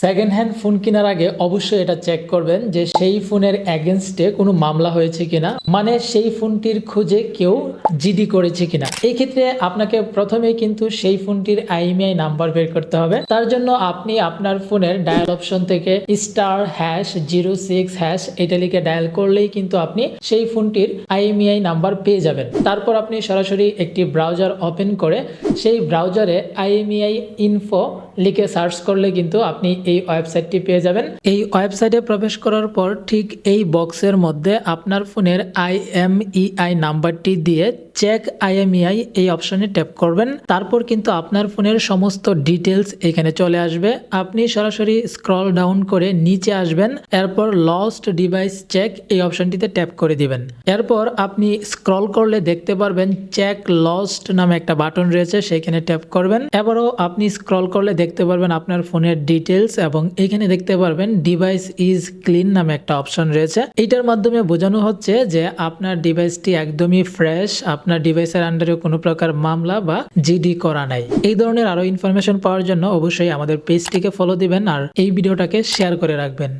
Second hand phone কেনার আগে অবশ্যই এটা চেক করবেন যে সেই ফোনের এগেনস্টে কোনো মামলা হয়েছে কিনা, মানে সেই ফোনটির খুঁজে কেউ জিডি করেছে কিনা। এই ক্ষেত্রে আপনাকে প্রথমেই কিন্তু সেই ফোনটির আইএমইআই নাম্বার বের করতে হবে। তার জন্য আপনি আপনার ফোনের ডায়াল অপশন থেকে *#06# এটা লিখে ডায়াল করলেই কিন্তু আপনি সেই ফোনটির আইএমইআই নাম্বার পেয়ে যাবেন। তারপর আপনি সরাসরি একটি ব্রাউজার ওপেন করে সেই ব্রাউজারে IMEI ইনফো লিখে সার্চ করলে কিন্তু আপনি এই ওয়েবসাইটটি পেয়ে যাবেন। এই ওয়েবসাইটে প্রবেশ করার পর ঠিক এই বক্সের মধ্যে আপনার ফোনের IMEI নাম্বারটি দিয়ে চেক IMEI এই অপশনে ট্যাপ করবেন। তারপর কিন্তু আপনার ফোনের সমস্ত ডিটেলস এখানে চলে আসবে। আপনি সরাসরি স্ক্রল ডাউন করে নিচে আসবেন, এরপর লস্ট ডিভাইস চেক এই অপশনটিতে ট্যাপ করে দিবেন। এরপর আপনি স্ক্রল করলে দেখতে পারবেন চেক লস্ট নামে একটা বাটন রয়েছে, সেখানে ট্যাপ করবেন। এবারও আপনি স্ক্রল করলে দেখতে পারবেন আপনার ফোনের ডিটেলস এবং এখানে দেখতে পারবেন ডিভাইস ইজ ক্লিন নামে একটা অপশন রয়েছে। এইটার মাধ্যমে বোঝানো হচ্ছে যে আপনার ডিভাইসটি একদমই ফ্রেশ, আপনার ডিভাইসের আন্ডারে কোনো প্রকার মামলা বা জিডি করা নাই। এই ধরনের আরো ইনফরমেশন পাওয়ার জন্য অবশ্যই আমাদের পেজটিকে ফলো দিবেন আর এই ভিডিওটাকে শেয়ার করে রাখবেন।